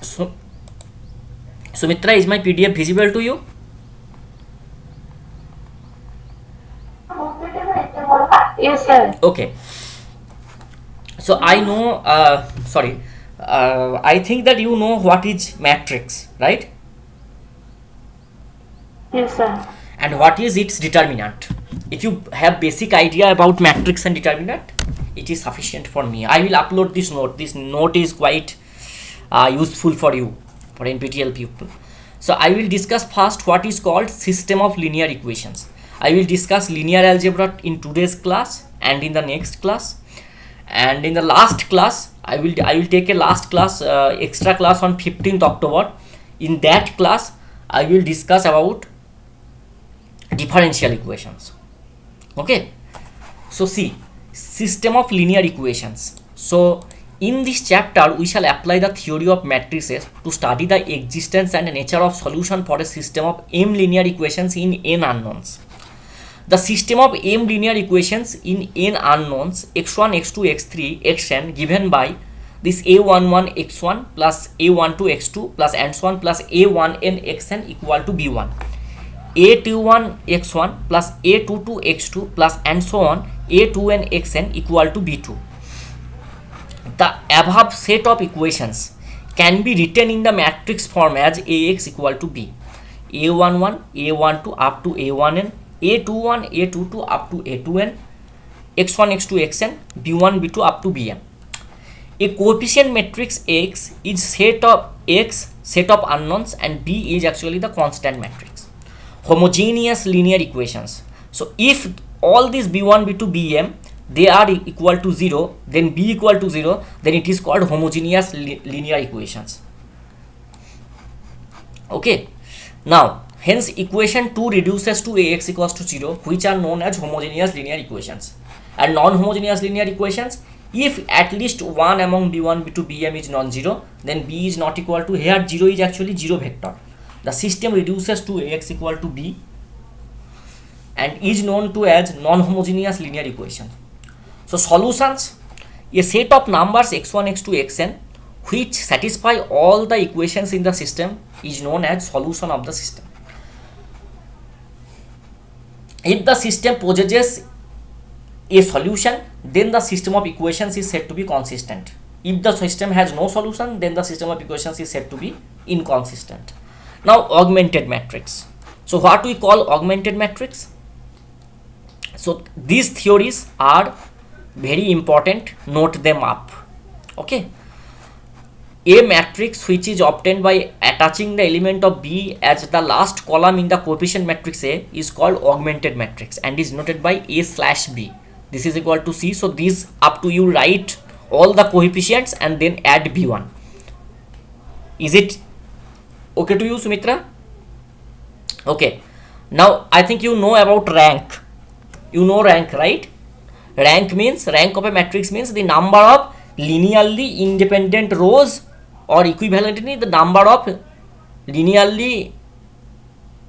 So, Sumitra, is my PDF visible to you? Yes, sir. Okay. So I know, I think that you know what is matrix, right? Yes, sir. And what is its determinant. If you have basic idea about matrix and determinant, it is sufficient for me. I will upload this note. This note is quite useful for you, for NPTEL people. So I will discuss first what is called system of linear equations. I will discuss linear algebra in today's class and in the next class. And in the last class, I will take a last class, extra class on 15th October. In that class, I will discuss about differential equations. Okay, so see, system of linear equations. So in this chapter we shall apply the theory of matrices to study the existence and nature of solution for a system of m linear equations in n unknowns. The system of m linear equations in n unknowns x1 x2 x3 xn given by this a11 x1 plus a12 x2 plus and so on plus a1n xn equal to b1, a21 x1 plus a22 x2 plus and so on a2n xn equal to b2. The above set of equations can be written in the matrix form as ax equal to b, a11 a12 up to a1n, a21 a22 up to a2n, x1 x2 xn, b1 b2 up to bm. A coefficient matrix x is set of x set of unknowns and b is actually the constant matrix. Homogeneous linear equations. So if all these b1 b2 bm they are equal to 0, then b equal to 0, then it is called homogeneous linear equations. Okay, now hence equation 2 reduces to ax equals to 0, which are known as homogeneous linear equations. And non-homogeneous linear equations, if at least one among b1 b2 bm is non-zero, then b is not equal to, here 0 is actually 0 vector. The system reduces to ax equal to b and is known to as non-homogeneous linear equation. So solutions, a set of numbers x1 x2 xn which satisfy all the equations in the system is known as solution of the system. If the system possesses a solution, then the system of equations is said to be consistent. If the system has no solution, then the system of equations is said to be inconsistent. Now augmented matrix. So what we call augmented matrix? So these theories are very important, note them up. Okay, a matrix which is obtained by attaching the element of b as the last column in the coefficient matrix A is called augmented matrix and is noted by a slash b. This is equal to c. So this up to you, write all the coefficients and then add b1. Is it okay to you, Sumitra? Okay, now I think you know about rank. You know rank, right? Rank of a matrix means the number of linearly independent rows, or equivalently the number of linearly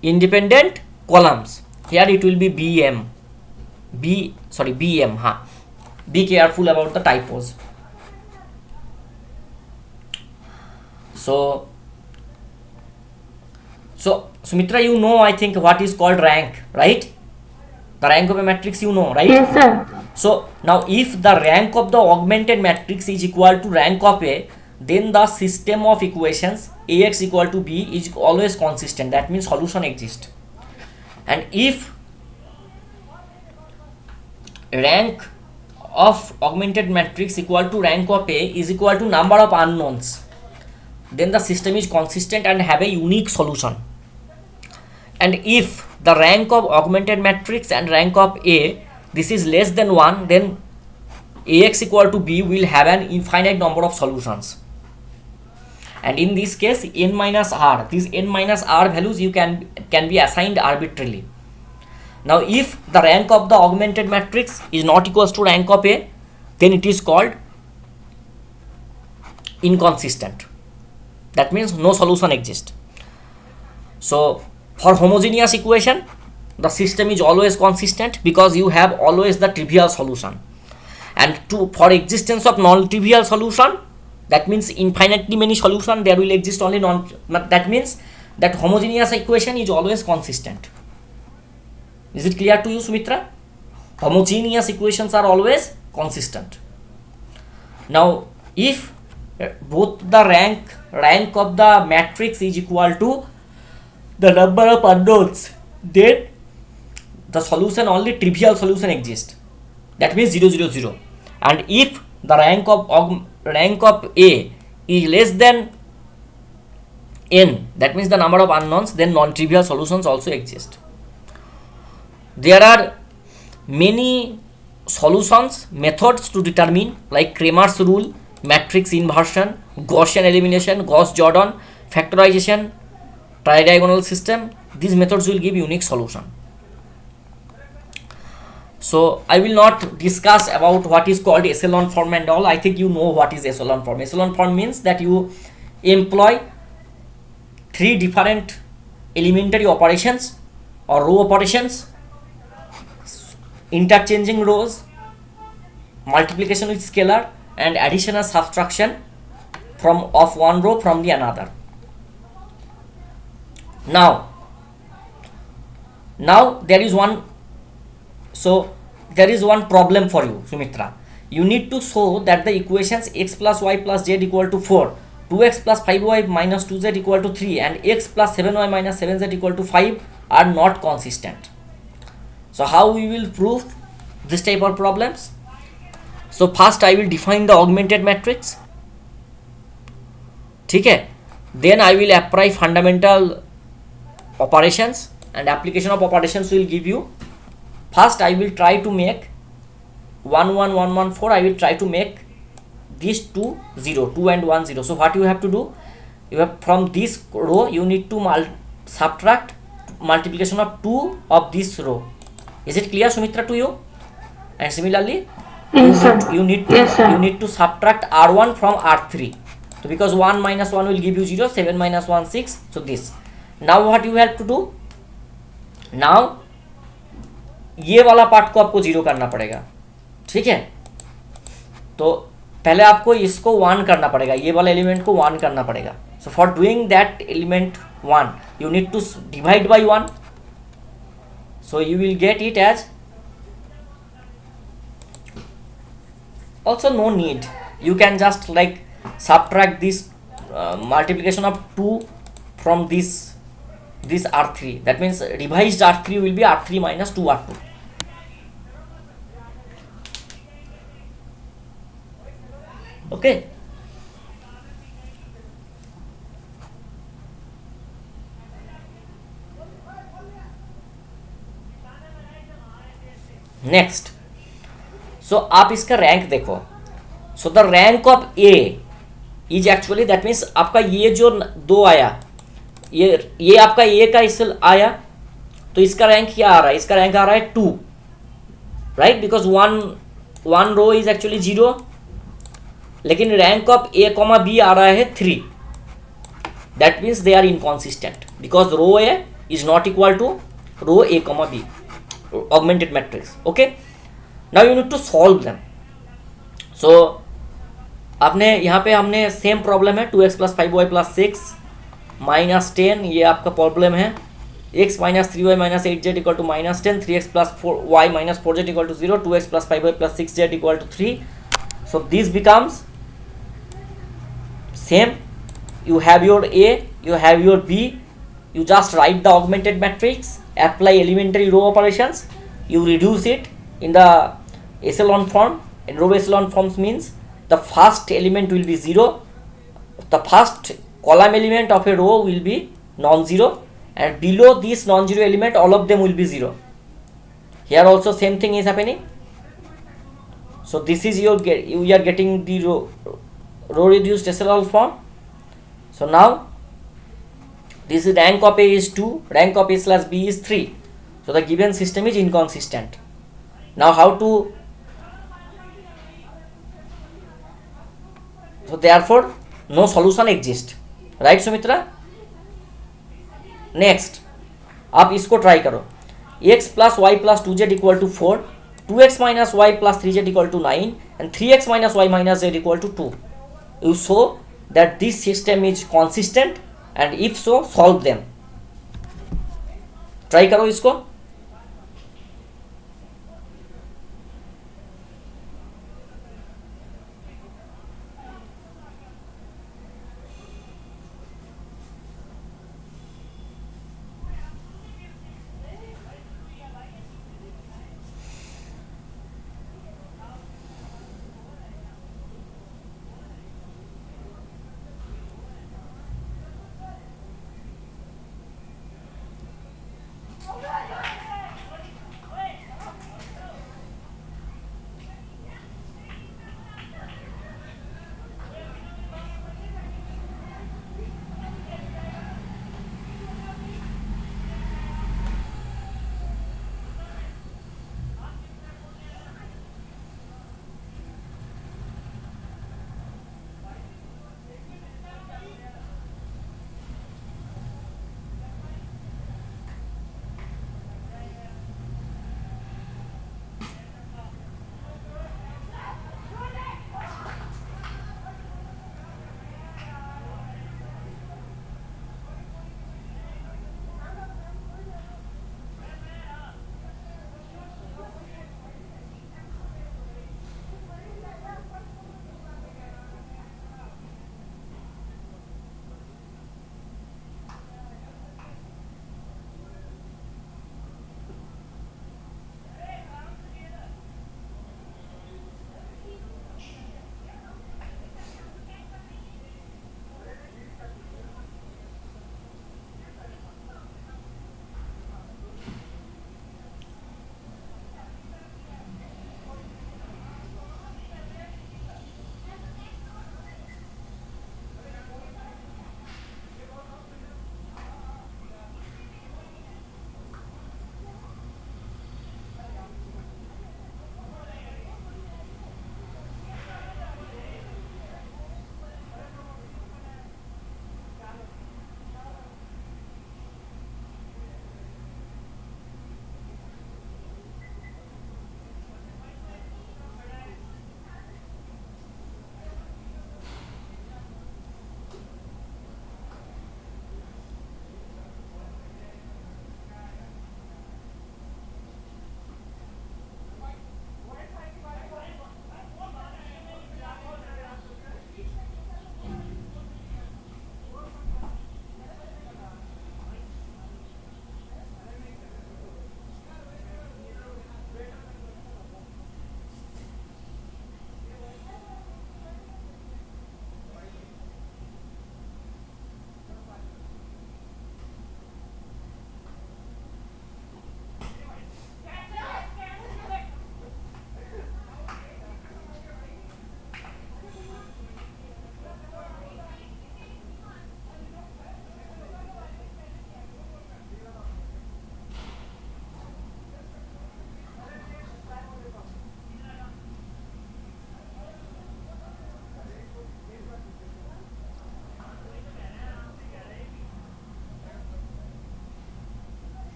independent columns. Here it will be bm. bm. Be careful about the typos. So Sumitra, you know, I think what is called rank, right? The rank of a matrix you know, right? Yes, sir. So now if the rank of the augmented matrix is equal to rank of A, then the system of equations ax equal to b is always consistent. That means solution exists. And if rank of augmented matrix equal to rank of A is equal to number of unknowns, then the system is consistent and have a unique solution. And if the rank of augmented matrix and rank of A, this is less than 1, then ax equal to b will have an infinite number of solutions. And in this case n minus r, these n minus r values you can be assigned arbitrarily. Now if the rank of the augmented matrix is not equals to rank of A, then it is called inconsistent. That means no solution exists. So for homogeneous equation, the system is always consistent because you have always the trivial solution. And for existence of non-trivial solution, that means infinitely many solution there will exist only non, that means that homogeneous equation is always consistent. Is it clear to you, Sumitra? Homogeneous equations are always consistent. Now if both the rank of the matrix is equal to the number of unknowns, then the solution, only trivial solution exists, that means 0 0 0. And if the rank of A is less than n, that means the number of unknowns, then non-trivial solutions also exist. There are many solutions methods to determine, like Cramer's rule, matrix inversion, Gaussian elimination, Gauss-Jordan, factorization, tridiagonal system. These methods will give unique solution. So I will not discuss about what is called echelon form and all. I think you know what is echelon form. Echelon form means that you employ 3 different elementary operations or row operations, interchanging rows, multiplication with scalar, and addition or subtraction of one row from the another. Now there is one problem for you, Sumitra. You need to show that the equations x plus y plus z equal to 4, 2x plus 5y minus 2z equal to 3, and x plus 7y minus 7z equal to 5 are not consistent. So how we will prove this type of problems? So first I will define the augmented matrix. ठीक है? Then I will apply fundamental operations, and application of operations will give you. First I will try to make 1 1 1 1 4. I will try to make these 2 0, 2 and 1 0. So what you have to do, you have from this row you need to subtract multiplication of 2 of this row. Is it clear, Sumitra, to you? And similarly you need to subtract r1 from r3. So because 1 minus 1 will give you 0, 7 minus 1 6. So this. Now what you have to do, now ये वाला part को आपको 0 करना पड़ेगा. ठीक है? तो पहले आपको इसको 1 करना पड़ेगा, ये वाला एलिमेंट को 1 करना पड़ेगा. So for doing that element 1, you need to divide by 1. So you will get it as, also no need, you can just like subtract this multiplication of 2 from this r3. That means revised r3 will be r3 minus 2 r2. Okay. Next, सो आप इसका rank देखो. So the rank of A is actually, that means आपका ये जो 2 आया, ये आपका ए का इस आया, तो इसका रैंक क्या आ रहा है? इसका रैंक आ रहा है 2, right? Because one row is actually 0, लेकिन rank of A comma B आ रहा है 3. That means they are inconsistent because rho A is not equal to rho A comma B, augmented matrix. Okay, now you need to solve them. So आपने यहाँ पे हमने same problem है, 2x plus 5y plus 6 minus 10, ये आपका problem है. x minus 3y minus 8z equal to minus 10, 3x plus 4y minus 4z equal to 0, 2x plus 5y plus 6z equal to 3. So this becomes same. You have your A, you have your B, you just write the augmented matrix, apply elementary row operations, you reduce it in the echelon form. In row echelon forms means the first element will be 0, the first column element of a row will be non-zero, and below this non-zero element all of them will be 0. Here also same thing is happening. So this is you are getting the row reduced echelon form. So now this is rank of A is 2, rank of A slash B is 3. So the given system is inconsistent. Now how to, so therefore no solution exists, right Sumitra? Next, आप इसको try करो. x plus y plus 2z equal to 4, 2x minus y plus 3z equal to 9, and 3x minus y minus z equal to 2. you show that this system is consistent, and if so solve them. Try करो इसको.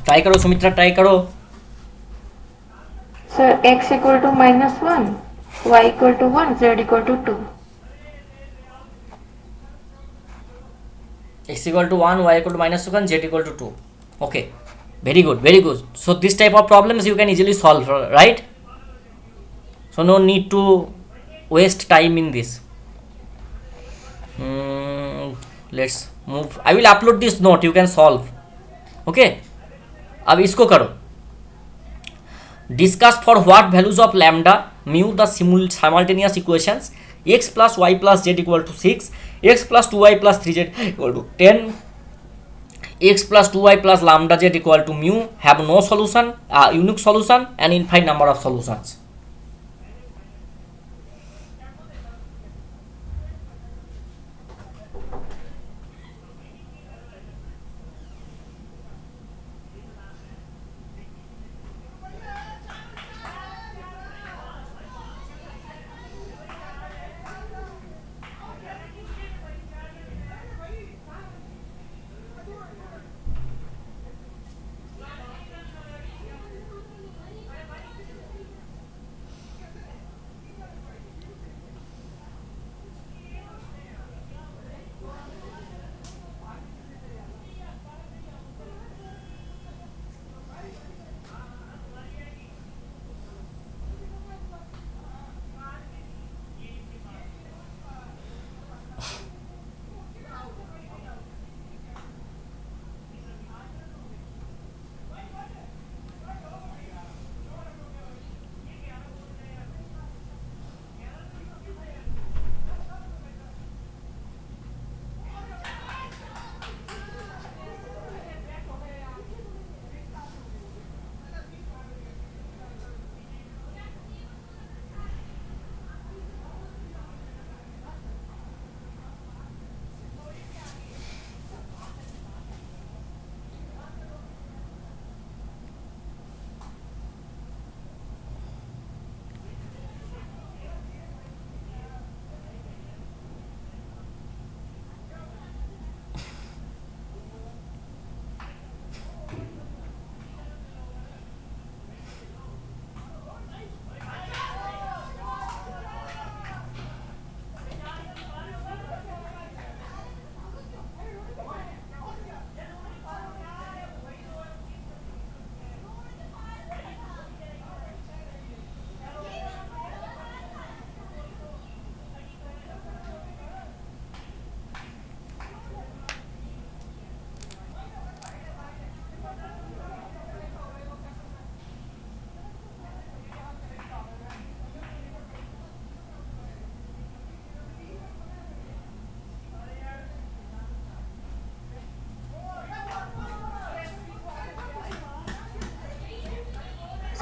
Try करो Sumitra, try करो. Sir, x equal to -1, y equal to 1, z equal to 2. X equal to 1, y equal to -1, z equal to 2. Okay, very good, very good. So this type of problems you can easily solve, right? So no need to waste time in this. Let's move. I will upload this note, you can solve. Okay, अब इसको करो. Discuss for what values of lambda mu the simultaneous equations x plus y plus z equal to 6, x plus 2y plus 3z equal to 10, x plus 2y plus lambda z equal to mu have no solution, unique solution and infinite number of solutions.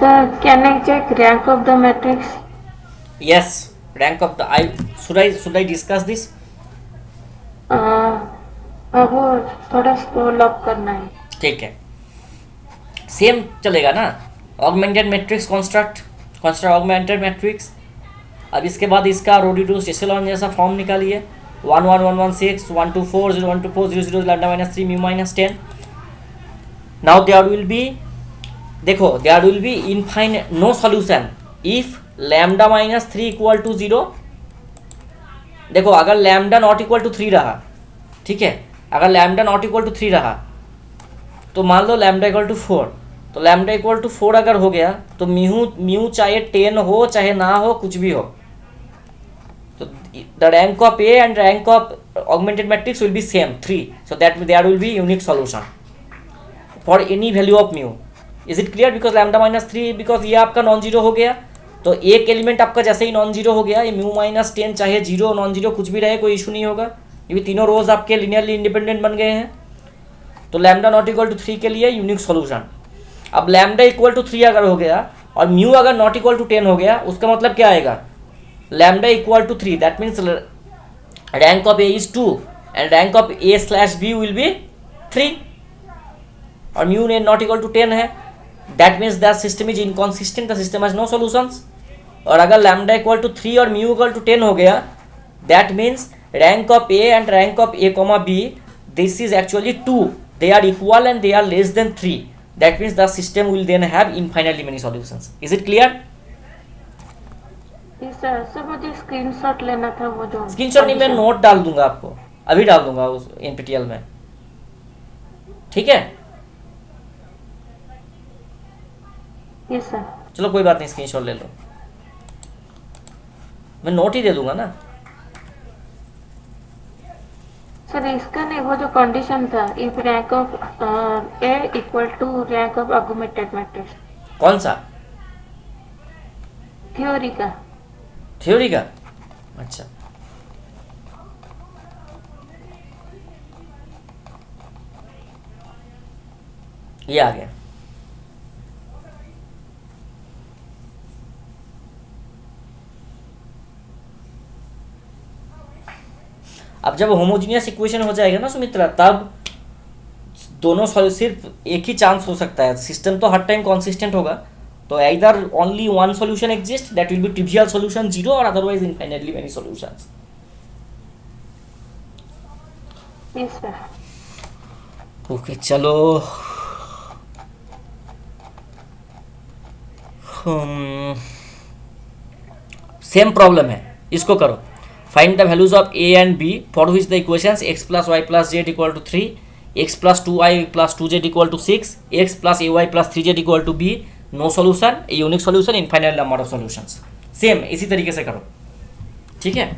Sir, can I check rank of the matrix? Yes, rank of the I should I discuss this? वो थोड़ा scroll up करना है. ठीक है, same चलेगा ना. Augmented matrix construct augmented matrix. अब इसके बाद इसका रो रिड्यूस एशेलॉन जैसा फॉर्म निकालिए. 1 1 1 1 6 1 2 4 0 1 2 4 0 0 lambda minus 3 mu minus 10. Now there will be, देखो there will be infinite no solution if lambda minus 3 equal to 0. देखो अगर लैम्डा नॉट इक्वल टू 3 रहा, ठीक है, अगर लैम्डा नॉट इक्वल टू 3 रहा तो मान लो लैम्डा इक्वल टू 4. तो लैम्डा इक्वल टू 4 अगर हो गया तो म्यू चाहे 10 हो चाहे ना हो, कुछ भी हो, तो the rank of A and rank of augmented matrix will be same 3. So that there will be unique solution for any value of mu. Is it clear? Because lambda minus 3, because ये आपका non zero हो गया, तो एक element आपका जैसे ही non zero हो गया, ये म्यू माइनस 10 चाहे जीरो नॉन जीरो कुछ भी रहे, कोई इशू नहीं होगा. ये भी तीनों रोज आपके लिनियरली इंडिपेंडेंट बन गए हैं. तो लैम्डा नॉट इक्वल टू 3 के लिए यूनिक सॉल्यूशन. अब लैम्डा इक्वल टू 3 अगर हो गया और म्यू अगर नॉट इक्वल टू 10 हो गया, उसका मतलब क्या आएगा? Lambda equal to 3, that means rank of A is 2 and rank of A slash B will be 3. और म्यू ने नॉट इक्वल टू 10 है, that means that system is inconsistent, the system has no solutions. और अगर lambda equal to 3 और mu equal to 10 हो गया, that means rank of A and rank of A comma B, this is actually 2. They are equal and they are less than 3. That means the system will then have infinitely many solutions. Is it clear? Sir मुझे screenshot लेना था वो जो screenshot नहीं, मैं note डाल दूंगा आपको, अभी डाल दूंगा उस NPTEL में. ठीक है, यस सर. चलो कोई बात नहीं, स्क्रीनशॉट ले लो, मैं नोट ही दे दूंगा ना. सर इसका नहीं, वो जो कंडीशन था, if rank of A equal to rank of augmented matrix. कौन सा? थ्योरी का. थ्योरी का? अच्छा, ये आ गया. अब जब होमोजीनियस इक्वेशन हो जाएगा ना सुमित्रा, तब दोनों सिर्फ एक ही चांस हो सकता है. सिस्टम तो हर टाइम कॉन्सिस्टेंट होगा, तो इधर only one solution exist, that will be trivial solution 0, और otherwise infinitely many solutions. Yes sir. Okay चलो, सेम प्रॉब्लम है, इसको करो. Find the values of A and B for which the equations x plus y plus z equal to 3, x plus 2y plus 2z equal to 6, x plus ay plus 3z equal to b. No solution, unique solution, infinite number of solutions. Same इसी तरीके से करो, ठीक है.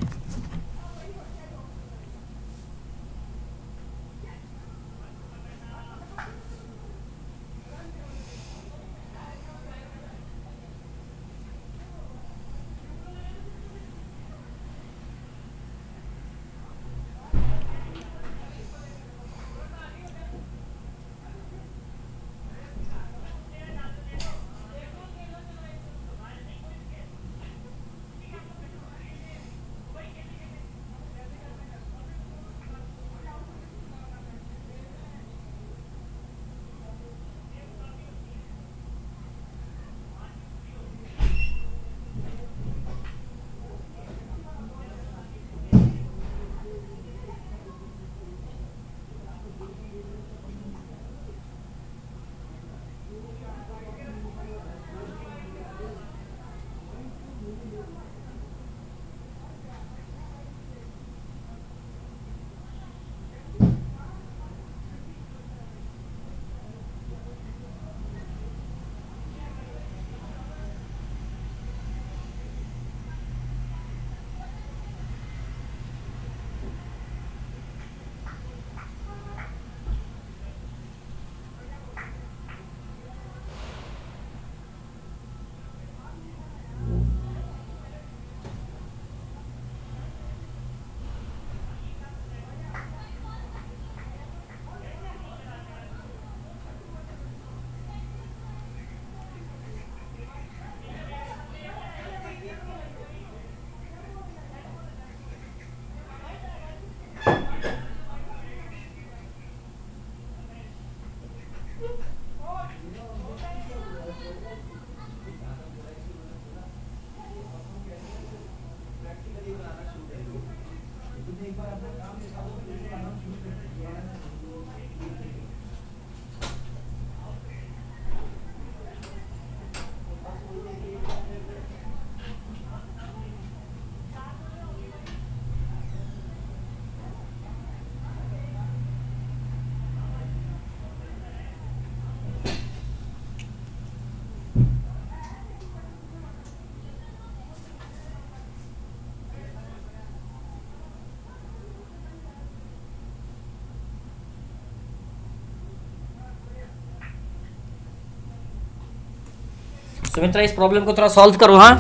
सुमित्रा इस problem को थोड़ा solve करो, हाँ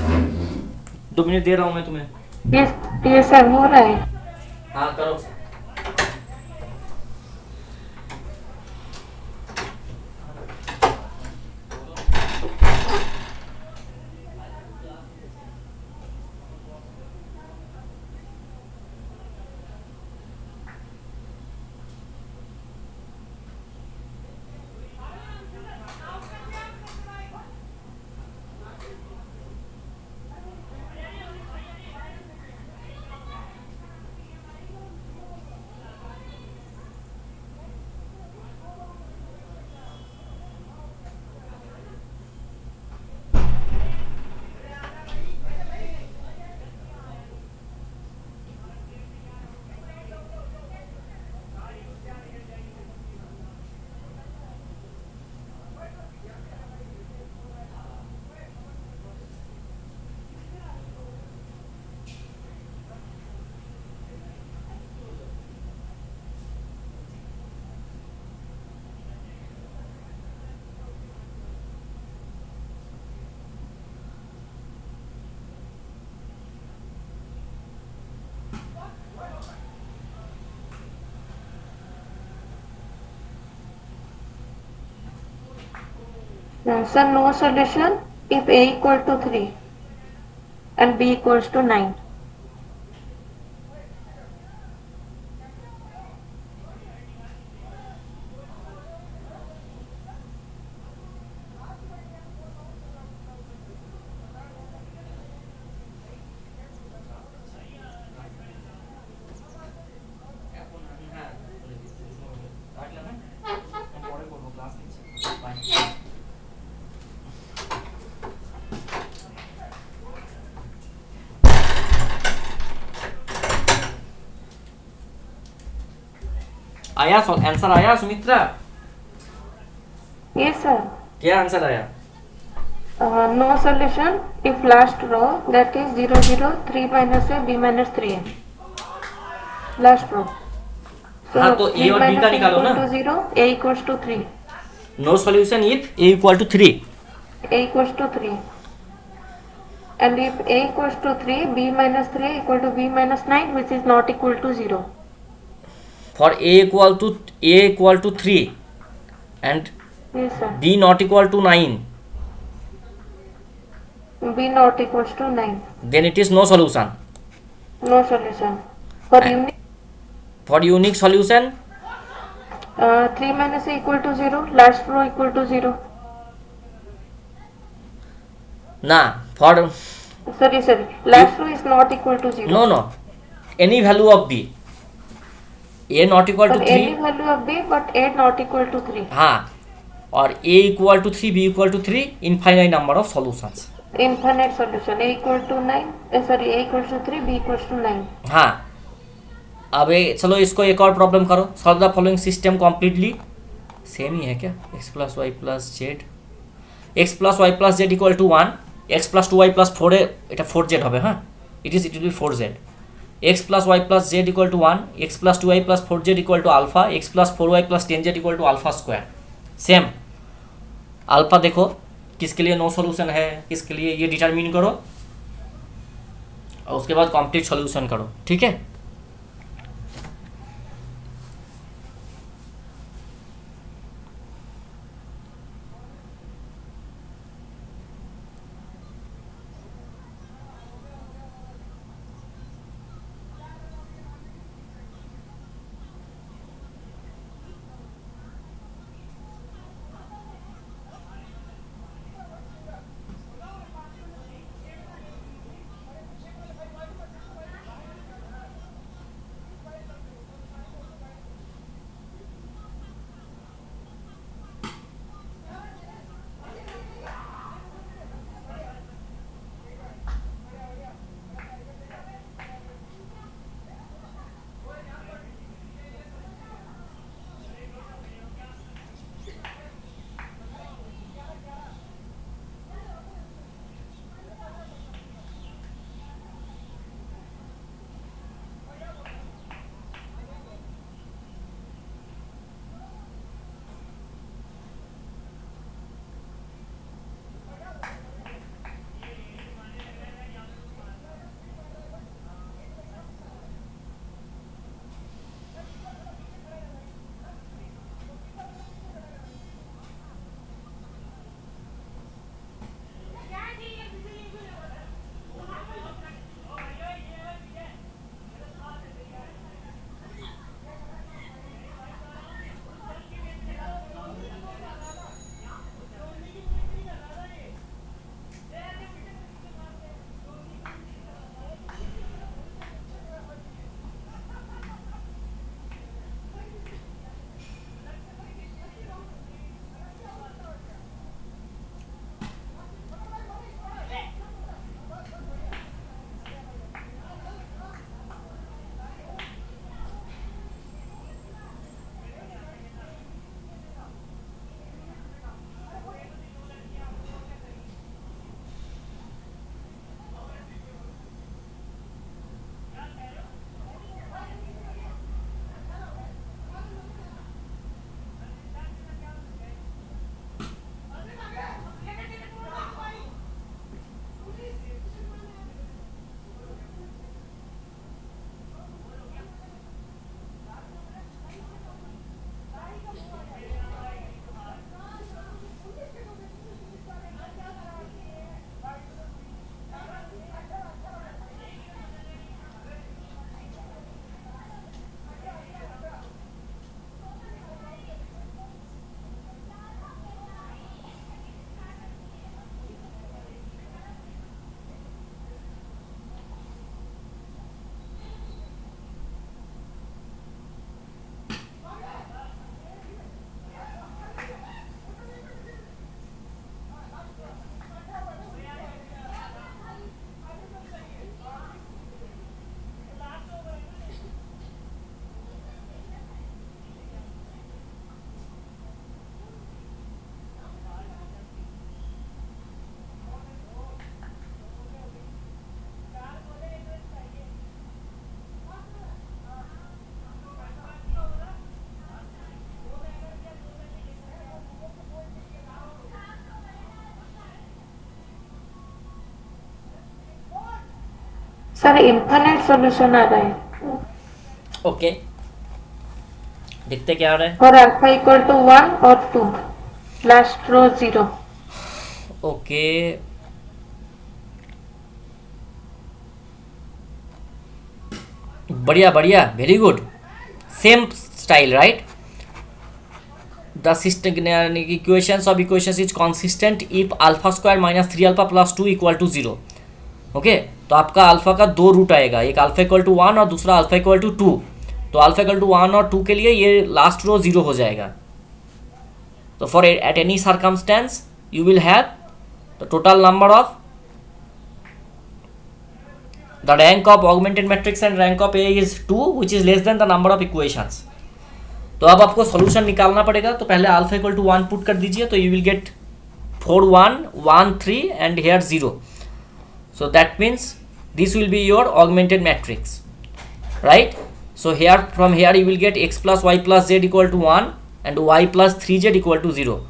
2 मिनट दे रहा हूँ मैं तुम्हें। ये सर हो रहा है। हाँ करो। Sir, no solution if A equal to 3 and B equals to 9. आया आंसर आया सुमित्रा? Yes, sir. क्या आंसर आया? No solution if last row, that is 0 0 3 minus A B minus 3A. Last row. So हाँ तो ए 3 और बी minus का A निकालो equal ना। to 0, A equals to 3. No solution if A equal to 3। A equals to 3. And if A equals to 3, B minus 3 equal to B minus 9, which is not equal to 0. For A equal to 3 and Yes, sir. B not equal to 9, B not equals to 9. Then it is no solution. No solution. For unique, for unique solution 3 minus A equal to 0, last row equal to 0. ना for Sorry. Last row is not equal to 0. No any value of B, A not equal to For 3। any value of B, but A not equal to 3. हाँ, और A equal to 3 B equal to 3, infinite number of solutions. Infinite solution. A equal to 9. A equals to 3, B equals to 9. हाँ, अब चलो इसको एक और problem करो। Solve the following system completely. Same ही है क्या? X plus y plus z, x plus y plus z equal to 1, x plus 2y plus 4 এটা 4z হবে। হ্যাঁ, it will be 4z। X plus y plus z equal to 1, x plus 2y plus 4z equal to alpha, x plus 4y plus 10z equal to alpha square. Same alpha देखो किसके लिए no solution है, किसके लिए, ये determine करो और उसके बाद कंप्लीट सॉल्यूशन करो। ठीक है, सर इन्फिनिट सॉल्यूशन आ रहा है ओके, देखते क्या आ रहा है। फॉर अल्फा इक्वल टू 1 और 2, लास्ट रो 0। ओके, बढ़िया बढ़िया, very good, same style right. The system equations of equations is consistent if alpha square minus 3 alpha plus 2 equal to 0। Okay, तो आपका अल्फा का दो रूट आएगा, एक अल्फा इक्वल टू 1 और दूसरा अल्फा इक्वल टू 2। तो अल्फा इक्वल टू 1 और 2 के लिए ये लास्ट रो 0 हो जाएगा। तो for at any circumstance you will have the total number of the rank of augmented matrix and rank of A is 2 which is less than the number of equations। तो अब आपको solution निकालना पड़ेगा। तो पहले अल्फा इक्वल टू 1 पुट कर दीजिए, तो you will get 4 1 1 3 and here 0। So that means this will be your augmented matrix, right? So here from here you will get x plus y plus z equal to 1 and y plus 3z equal to 0.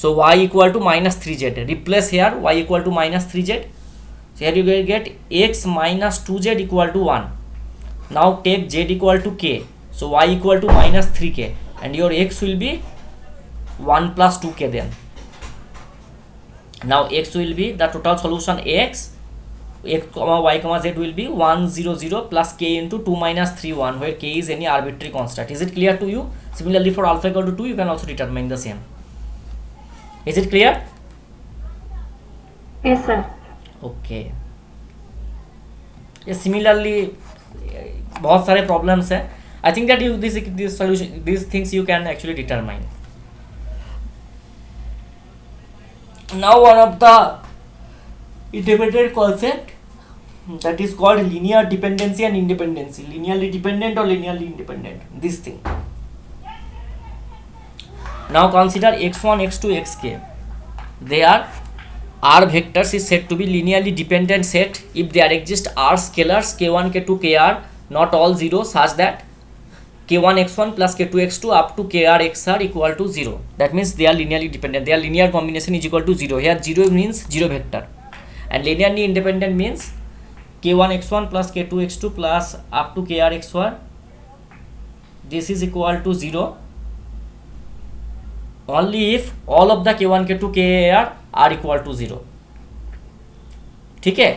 So y equal to minus 3z, replace here y equal to minus 3z. So here you will get x minus 2z equal to 1. Now take z equal to k. So y equal to minus 3k and your x will be 1 plus 2k then. Now x will be the total solution x comma y comma z will be 1 0 0 plus k into 2 minus 3 1, where k is any arbitrary constant. Is it clear to you? Similarly for alpha equal to 2 you can also determine the same. Is it clear? Yes sir. Okay, ये similarly बहुत सारे problems हैं। I think that you this solution this things you can actually determine. Now one of the independent concept that is called linear dependency and independency, linearly dependent और linearly independent, this thing. Now consider x1 x2 xk, they are R vectors is said to be linearly dependent set if there exist R scalars k1 k2 kr not all 0 such that k1 x1 plus k2 x2 up to kr xr equal to 0. That means they are linearly dependent, their linear combination is equal to 0. Here 0 means 0 vector and linearly independent means k1 x1 plus k2 x2 plus up to kr xr, this is equal to 0 only if all of the k1 k2 kr are equal to 0. ठीक है,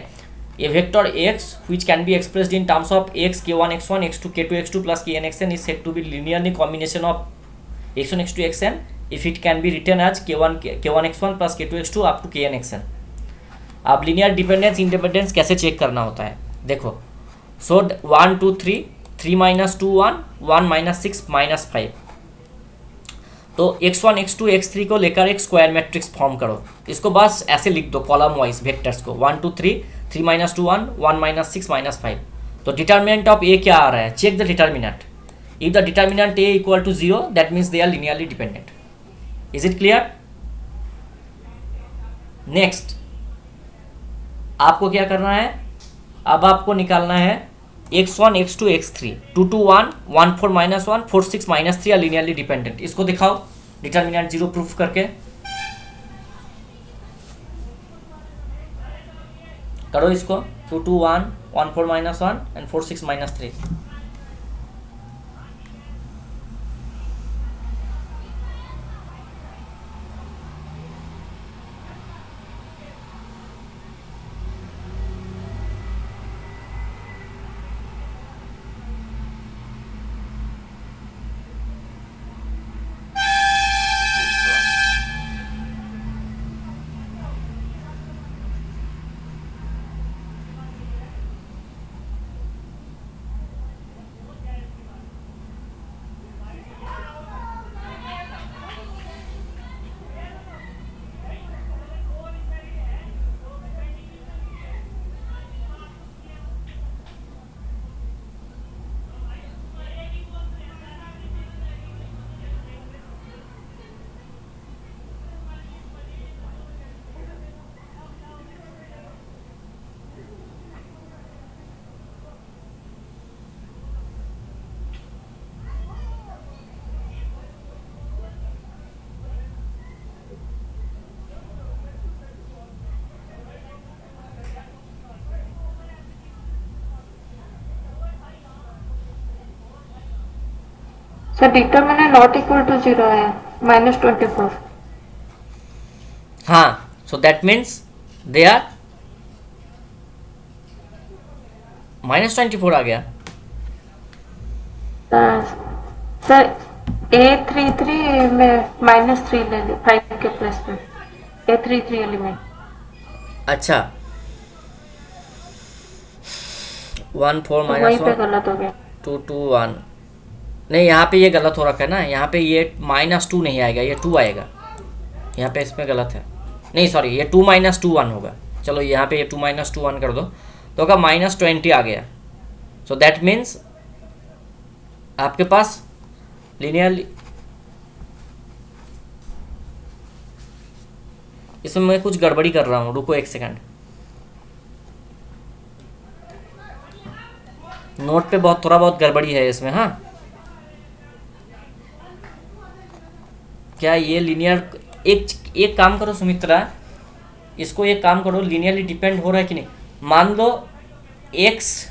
a vector x which can be expressed in terms of x k1 x1 x2 k2 x2 plus kn xn is said to be linearly combination of x1 x2 xn if it can be written as k1 x1 plus k2 x2 up to kn xn. अब linear dependence independence कैसे check करना होता है, देखो। सो 1 2 3 3 minus 2 1 1 minus 6 minus 5, तो x1 x2 x3 को लेकर एक स्क्वायर मैट्रिक्स फॉर्म करो। इसको बस ऐसे लिख दो कॉलम वाइज वेक्टर्स को 1 2 3 3 माइनस 2 1 1 माइनस 6 माइनस 5। तो डिटर्मिनेंट ऑफ ए क्या आ रहा है, check the determinant. If the determinant A equal to 0 that means they are linearly dependent. Is it clear? Next आपको क्या करना है, अब आपको निकालना है x1 x2 x3 2 2 1 1 4 minus 1 4 6 minus 3 linearly dependent. इसको दिखाओ डिटर्मिनेंट 0 प्रूफ करके, करो इसको 2 2 1 1 4 minus 1 and 4 6 minus 3। Sir determinant not equal to 0 है, -24। हाँ, so that means they are -24 आ गया। सर A33 में -3 ले ली 5 के प्लस में, A33 एलिमेंट। अच्छा, 1 4 तो वहीं पे -1 गलत हो गया। 2 2 1। नहीं, यहाँ पे ये गलत हो रखा है ना, यहाँ पे ये -2 नहीं आएगा, ये 2 आएगा। यहाँ पे इसमें गलत है। नहीं सॉरी, ये 2 -2 1 होगा। चलो यहाँ पे ये 2 -2 1 कर दो तो होगा -20 आ गया। सो दैट मीन्स आपके पास लीनियरली, इसमें मैं कुछ गड़बड़ी कर रहा हूँ, रुको एक सेकंड। नोट पे बहुत थोड़ा बहुत गड़बड़ी है इसमें। हाँ, क्या ये लीनियर, एक काम करो सुमित्रा, इसको एक काम करो, लीनियरली डिपेंड हो रहा है कि नहीं। मान लो x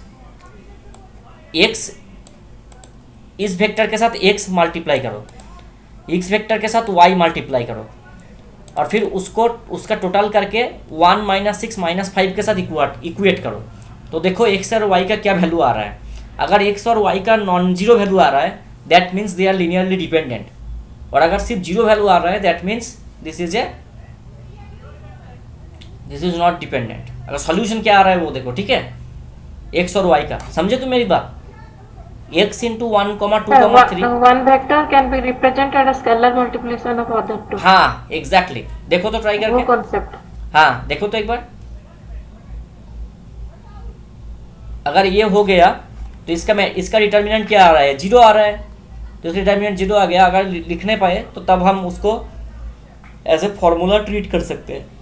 इस वेक्टर के साथ x मल्टीप्लाई करो, x वेक्टर के साथ y मल्टीप्लाई करो, और फिर उसको उसका टोटल करके 1 -6 -5 के साथ इक्वेट करो, तो देखो x और y का क्या वैल्यू आ रहा है। अगर x और y का नॉन जीरो वैल्यू आ रहा है that means they are linearly dependent, और अगर सिर्फ जीरो वैल्यू आ रहा है that means this is not dependent. अगर सॉल्यूशन क्या आ रहा है वो देखो, ठीक है, x और y का। समझे तुम मेरी बात? x into 1 2 3। One vector can be represented as scalar multiplication of other two। हाँ एग्जैक्टली देखो तो ट्राई वो करके। कॉन्सेप्ट। हाँ देखो तो एक बार, अगर ये हो गया तो इसका डिटर्मिनेंट क्या आ रहा है, 0 आ रहा है, तो इसका डिटर्मिनेंट 0 आ गया। अगर लिखने पाए तो तब हम उसको एज ए फॉर्मूला ट्रीट कर सकते हैं।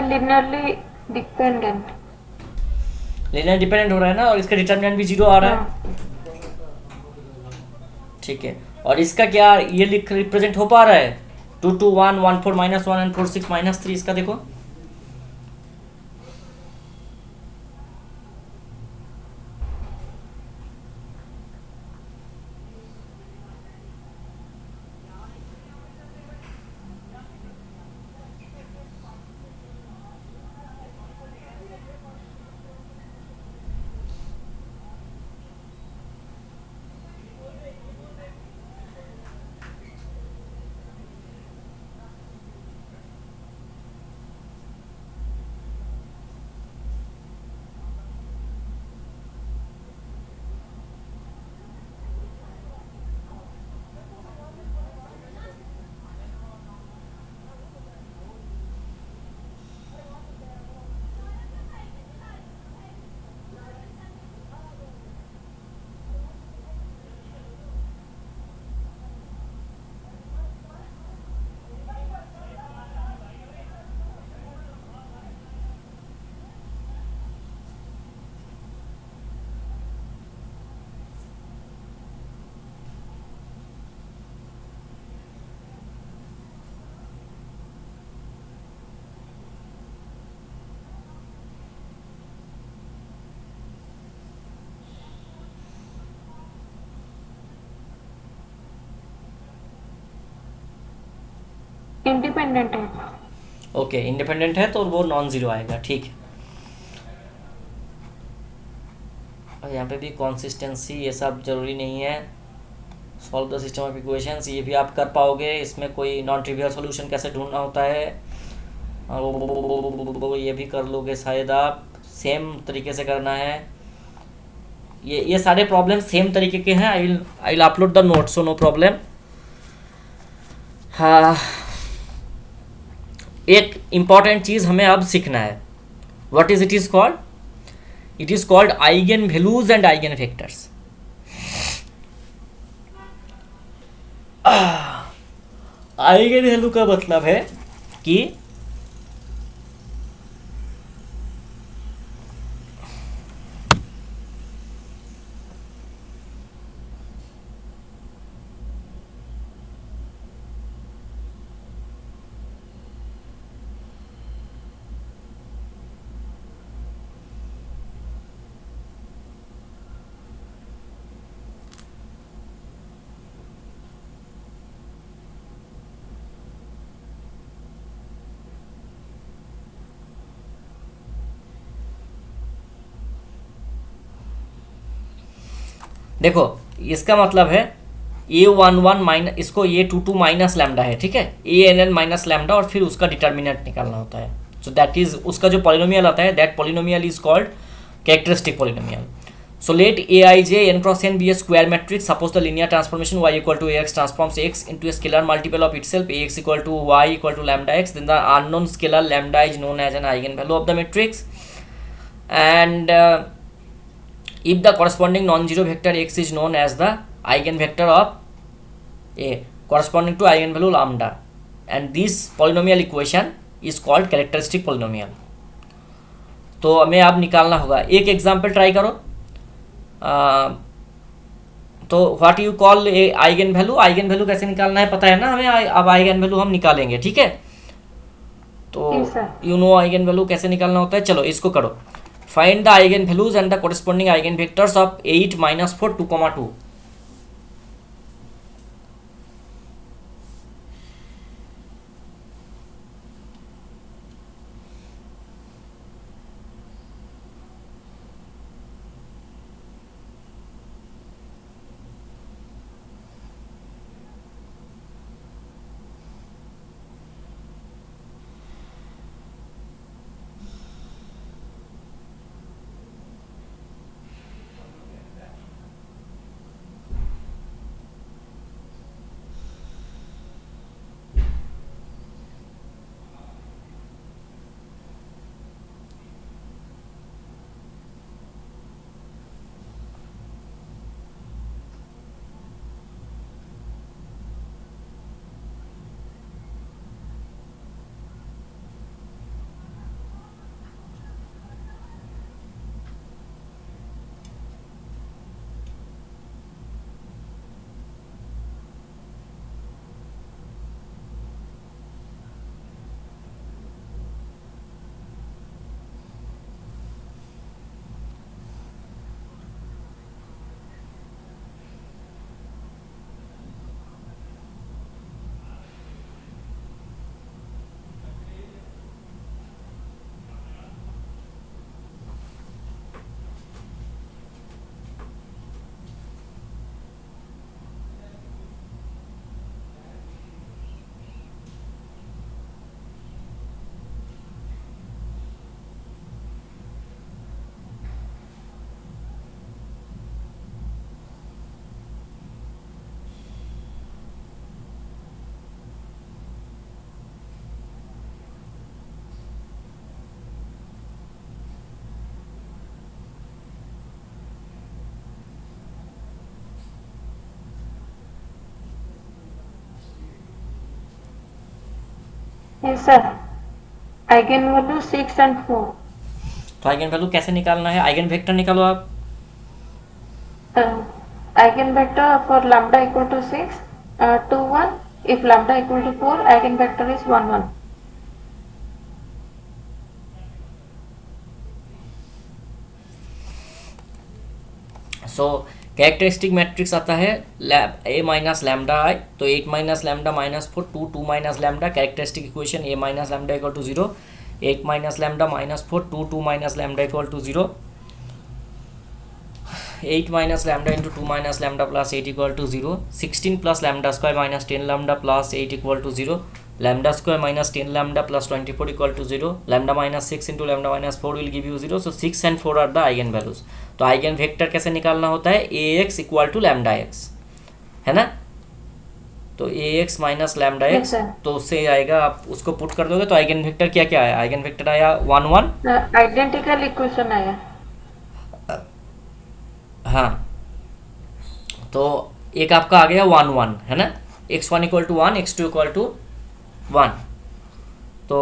Linearly dependent. लीनियर डिपेंडेंट हो रहा है ना, और इसका डिटर्मिनेंट भी 0 आ रहा है, हाँ। ठीक है। और इसका क्या ये रिप्रेजेंट हो पा रहा है, 2 2 1 1 4 -1 एंड 4 6 -3। इसका देखो, इंडिपेंडेंट है। ओके, इंडिपेंडेंट है तो वो नॉन जीरो आएगा, ठीक है। और यहाँ पे भी कंसिस्टेंसी ये सब जरूरी नहीं है। Solve the system of equations, ये भी आप कर पाओगे, इसमें कोई नॉन ट्रिवियल सॉल्यूशन कैसे ढूंढना होता है और ये भी कर लोगे शायद आप, सेम तरीके से करना है। ये सारे प्रॉब्लम सेम तरीके के हैं। I will upload the note, so no problem. हाँ, एक इम्पॉर्टेंट चीज़ हमें अब सीखना है। What is it is called? It is called eigen values and eigen vectors. Eigen value का मतलब है कि देखो, इसका मतलब है a11 माइनस, इसको a22 माइनस लैम्डा है, ठीक है, ann माइनस लैम्डा, और फिर उसका डिटर्मिनेंट निकालना होता है। सो दैट इज, उसका जो पॉलिनोमियल आता है, that polynomial is called characteristic polynomial. So let aij n cross n be a square matrix. Suppose the linear transformation y equal to ax transforms x into a scalar multiple of itself, ax equal to y equal to lambda x. Then the unknown scalar lambda is known as an eigenvalue of the matrix, and if the corresponding non-zero vector x is known as the eigenvector of a corresponding to eigenvalue lambda, and this polynomial equation is called characteristic polynomial. तो हमें अब निकालना होगा। एक example try करो। तो what you call A eigen value, eigen value कैसे निकालना है पता है ना हमें। अब आइगन वैल्यू हम निकालेंगे, ठीक है। तो यू नो आइगन वैल्यू कैसे निकालना होता है। चलो इसको करो। Find the eigen values and the corresponding eigen vectors of 8 - 4 2,2। Yes sir. Eigenvalue 6 and 4. तो आइगन वैल्यू कैसे निकालना है, आइगन वेक्टर निकालो आप। Eigenvector for lambda equal to 6, 2 1. If lambda equal to 4, eigenvector is 1 1. सो कैरेक्टरिस्टिक मैट्रिक्स आता है A minus lambda I, तो 8 minus lambda minus 4 2 2 minus lambda, characteristic equation A minus lambda equal to 0, 8 minus lambda minus 4 2 2 minus lambda equal to 0, 8 minus lambda into 2 minus lambda plus 8 equal to 0, 16 plus lambda square minus 10 lambda plus 8 equal to 0, lambda square minus 10 lambda plus 24 equal to 0, lambda minus 6 into lambda minus 4 will give you 0, so 6 and 4 are the eigen values. तो eigen vector कैसे निकालना होता है, A X equal to lambda X, है ना। तो A X minus lambda Yes, X, sir. तो उससे आएगा, आप उसको पुट कर दोगे तो आइगन वेक्टर क्या क्या आया, आइगन वेक्टर आया 1 1, आइडेंटिकल इक्वेशन आया। हाँ, तो एक आपका आ गया 1 1, है ना, x1 equal to 1, x2 equal to 1। तो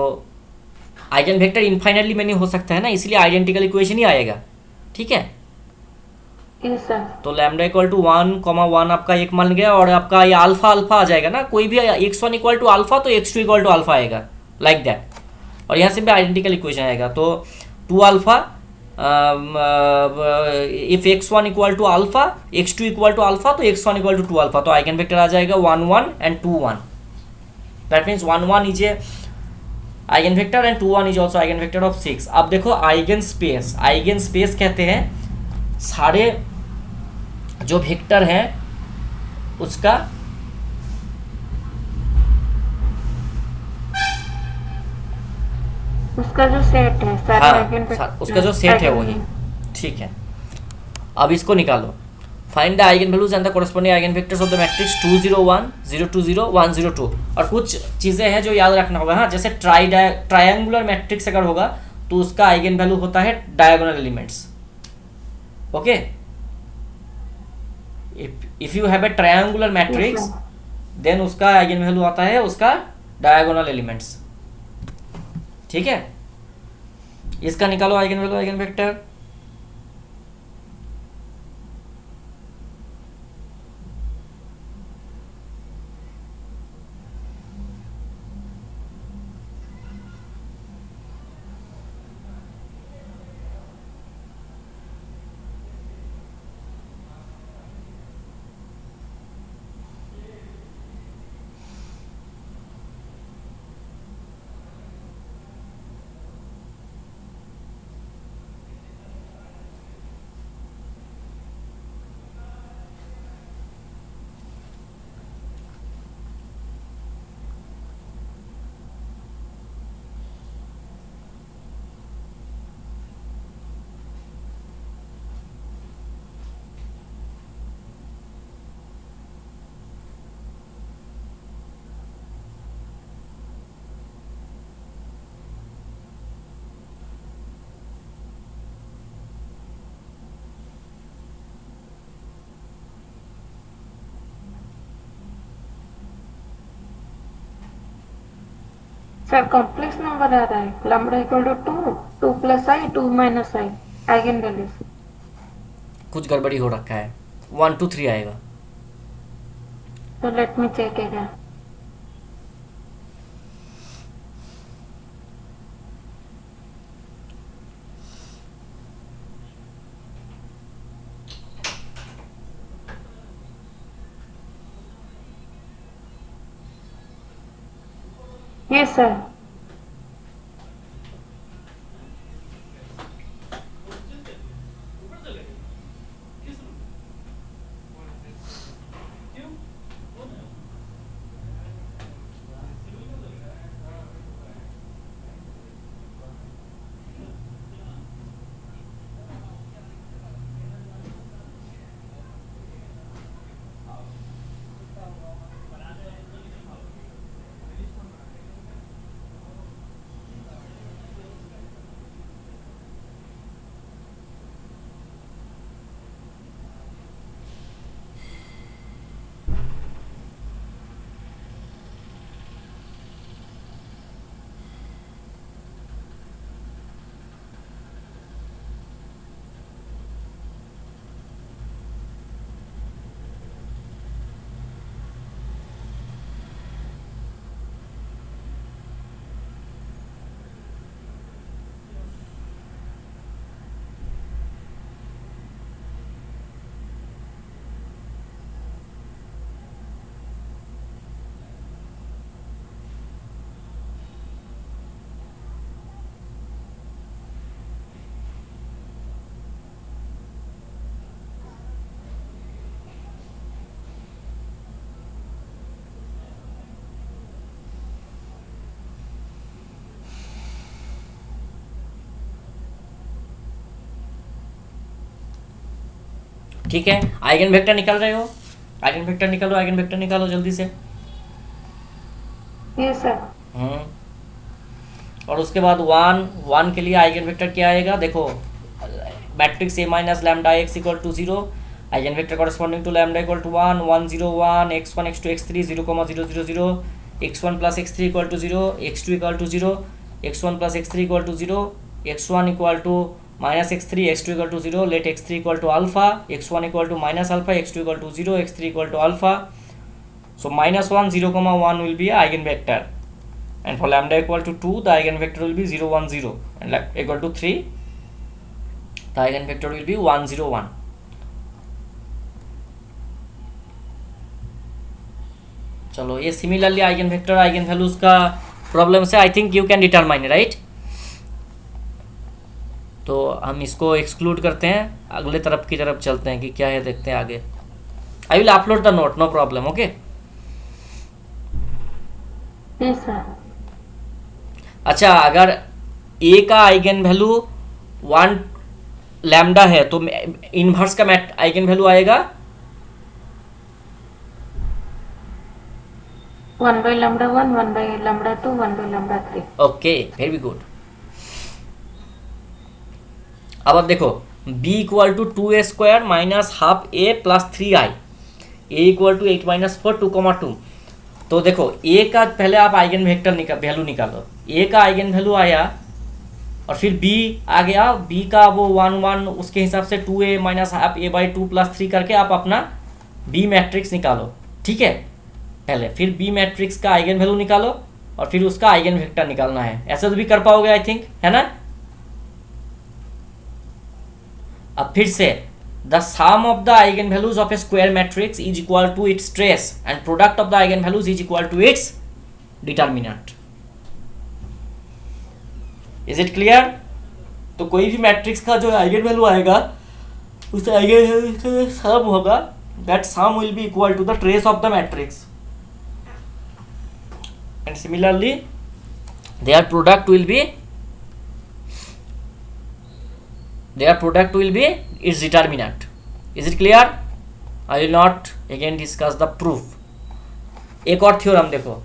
आइगन वेक्टर इनफाइनाइटली मैनी हो सकता है ना, इसलिए आइडेंटिकल इक्वेशन ही आएगा, ठीक है। Yes sir. तो लैम्डा इक्वल टू 1, 1 आपका एक मान गया, और आपका ये अल्फा अल्फा आ जाएगा ना, कोई भी x1 इक्वल टू अल्फा तो x2 इक्वल टू अल्फा आएगा, लाइक दैट। और यहाँ से भी आइडेंटिकल इक्वेशन आएगा, तो 2 alpha, if x1 equal to alpha, x2 equal to alpha, तो x1 इक्वल टू 2 अल्फा, तो आइगन वेक्टर आ जाएगा 1 1 and 2 1। That means 1 1 is a eigen vector and 2 1 is also eigen vector of 6। अब देखो eigen space, eigen space कहते हैं सारे जो वेक्टर हैं उसका उसका जो सेट है सारे आइगन हाँ, उसका जो सेट है वही, ठीक है। अब इसको निकालो, find the eigen values and the corresponding eigen vectors of the matrix 2 0 1 0 2 0 1 0 2। और कुछ चीज़ें हैं जो याद रखना होगा, हाँ, जैसे ट्रायंगुलर मैट्रिक्स अगर होगा तो उसका आइगन वैल्यू होता है diagonal elements, okay. If you have a triangular matrix then उसका आइगन वैल्यू आता है उसका डायगोनल एलिमेंट्स, ठीक है। इसका निकालो eigen value, eigen vector. Sir complex number आ रहा है, lambda equal to 2 2 plus i 2 minus i eigen values. कुछ गड़बड़ी हो रखा है, 1 2 3 आएगा। तो let me check again. Yes sir. ठीक है, आइगन वेक्टर निकाल रहे हो, आइगन वेक्टर निकालो, आइगन वेक्टर निकालो जल्दी से। Yes sir. और उसके बाद वन के लिए आइगन वेक्टर क्या आएगा, देखो matrix A minus lambda x equal to 0, eigen vector corresponding to lambda equal to 1 1 0 1 x1 x2 x3 0 0 0 0 x1 plus x3 equal to 0 x2 equal to 0 x1 plus x3 equal to 0 x1 equal to minus x3 x2 equal to 0, let x3 equal to alpha, x1 equal to minus alpha, x2 equal to 0, x3 equal to alpha. So minus 1 0 comma 1 will be a eigenvector, and for lambda equal to 2 the eigenvector will be 0 1 0, and equal to 3 the eigenvector will be 1 0 1. चलो ये similarly eigen vector eigen values का problem से I think you can determine, right. तो हम इसको exclude करते हैं, अगले तरफ की तरफ चलते हैं कि क्या है, देखते हैं आगे. I will upload the note, no problem. Okay Yes sir. अच्छा, अगर ए का आइगन वैल्यू 1 लैम्डा है तो इनवर्स का आइगन वैल्यू आएगा 1 by lambda 1, 1 by lambda 2, 1 by lambda 3. Okay, very good. अब देखो b equal to 2a square minus half a plus 3i, a equal to 8 minus 4 2,2. तो देखो a का पहले आप आइगन वेक्टर वैल्यू निकालो, a का आइगन वैल्यू आया और फिर b आ गया, b का वो 1 1 उसके हिसाब से 2a minus half a by 2 plus 3 करके आप अपना b मैट्रिक्स निकालो. ठीक है, पहले फिर b मैट्रिक्स का आइगन वैल्यू निकालो और फिर उसका आइगन वेक्टर निकालना है. ऐसे तो भी कर पाओगे आई थिंक, है ना. अब फिर से the sum of the eigen values of a square matrix is equal to its trace and product of the eigen values is equal to its determinant. Is it clear. तो कोई भी matrix का जो आइगन वैल्यू आएगा उस eigen value का sum होगा, that sum will be equal to the trace of the matrix, and similarly their product will be its determinant. Is it clear? I will not again discuss the proof. एक और theorem देखो,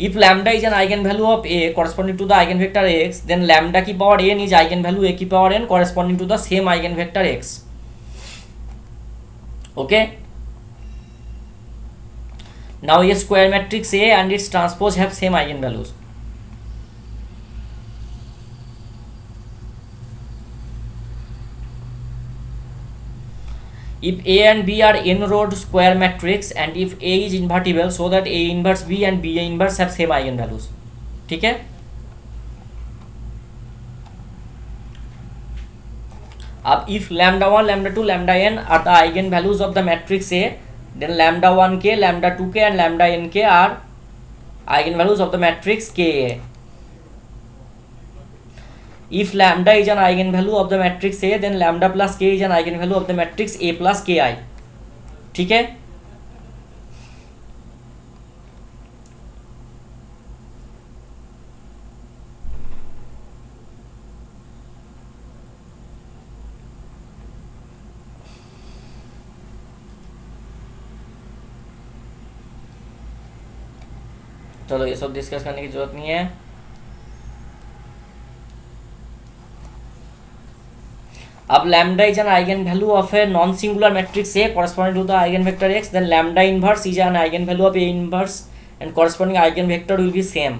if lambda is an eigenvalue of a corresponding to the eigenvector x, then lambda की power n is eigenvalue a की power n corresponding to the same eigenvector x. Okay? Now a square matrix A and its transpose have same eigenvalues. If A and B are n-rowed square matrix and if A is invertible so that A inverse B and B inverse have same eigenvalues. ठीक है. अब if lambda 1 lambda 2 lambda n are the eigenvalues of the matrix A, then lambda 1 k lambda 2 k and lambda n k are eigenvalues of the matrix Ka. If lambda is an eigenvalue of the matrix A, then lambda plus k is an eigenvalue of the matrix A plus ki. ठीक है. चलो ये सब discuss करने की जरूरत नहीं है. अब lambda is an eigenvalue of a non-singular matrix A corresponding to the eigenvector x, then lambda inverse is an eigenvalue of A inverse and corresponding eigenvector will be same.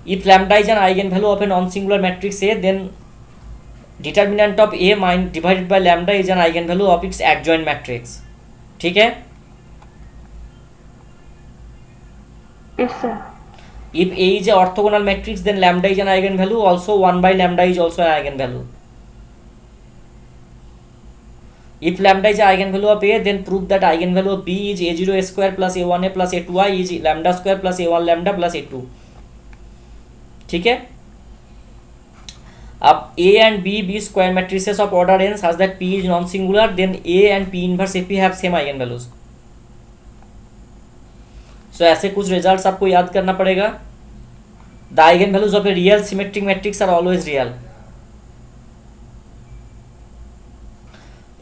If lambda is an eigenvalue of a non-singular matrix A, then determinant of A divided by lambda is an eigenvalue of its adjoint matrix. ठीक है. Yes sir. If A is a orthogonal matrix, then lambda is an eigenvalue, also 1 by lambda is also an eigenvalue. If lambda is an eigenvalue of A, then prove that eigenvalue of B is A0 A square plus A1 A plus A2I is lambda square plus A1 lambda plus A2. ठीक है. अब A and B square matrices of order n such that P is non-singular, then A and P inverse AP have same eigenvalues. So ऐसे कुछ results आपको याद करना पड़ेगा. The eigen values of a real symmetric matrix are always real.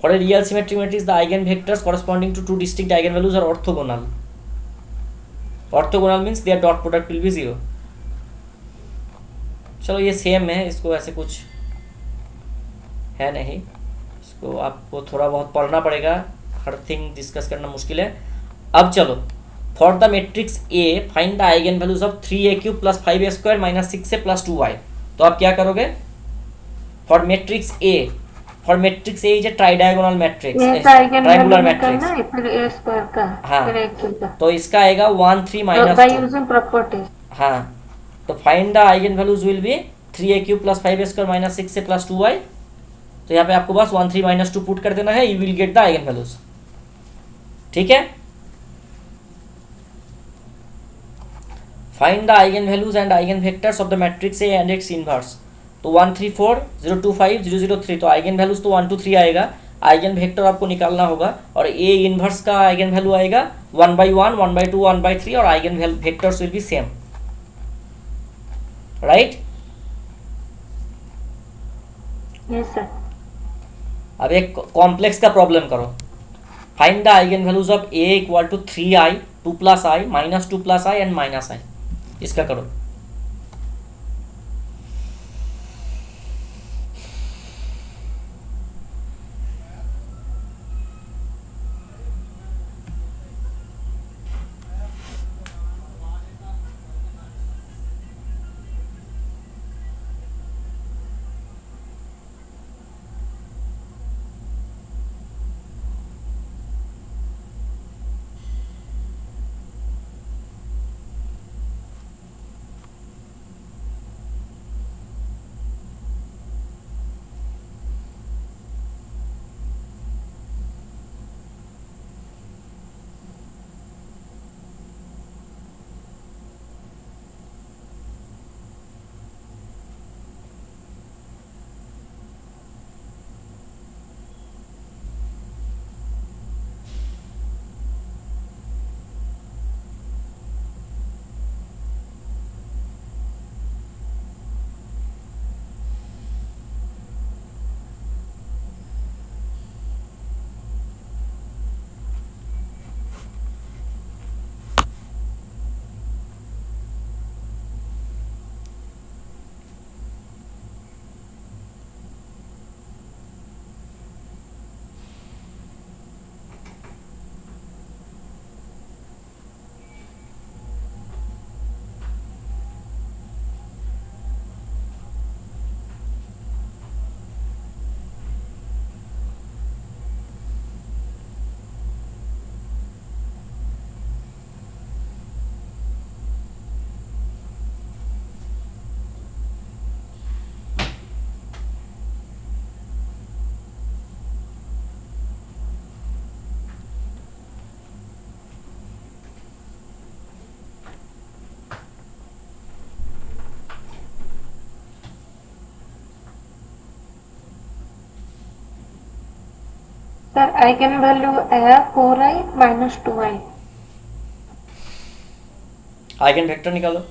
For a real symmetric matrix, the eigenvectors corresponding to two distinct eigenvalues are orthogonal. Orthogonal means their dot product will be 0. चलो ये same है, इसको ऐसे कुछ है नहीं, इसको आपको थोड़ा बहुत पढ़ना पड़ेगा, हर थिंग डिस्कस करना मुश्किल है. अब चलो, for the matrix A find the eigen values of 3a³ plus 5a² minus 6a plus 2y. तो आप क्या करोगे? For matrix A is a tridiagonal matrix, triangular matrix. फिर a स्क्वायर का, हाँ, फिर एक का, तो इसका आएगा 1 3 माइनस बाय यूजिंग प्रॉपर्टीज. हाँ, तो find the eigen values will be 3a³ plus 5a² minus 6a plus 2y. तो यहाँ पे आपको बस 1 3 माइनस 2 पुट कर देना है, you will get the eigen values. ठीक है. Find the eigen values and eigen vectors of the matrix A and it's inverse. तो 1 3 4 0 2 5 0 0 3, तो आइगन वैल्यूज तो 1 2 3 आएगा, आइगन वेक्टर आपको निकालना होगा, और ए इनवर्स का आइगन वैल्यू आएगा 1/1 1/2 1/3, और eigen vectors will be same. Right. Yes sir. अब एक कॉम्प्लेक्स का प्रॉब्लम करो. Find the eigen values of A equal to 3i 2 plus i minus 2 plus i and minus i. इसका करो. Sir eigen value है 4i minus 2i. Eigen vector निकालो.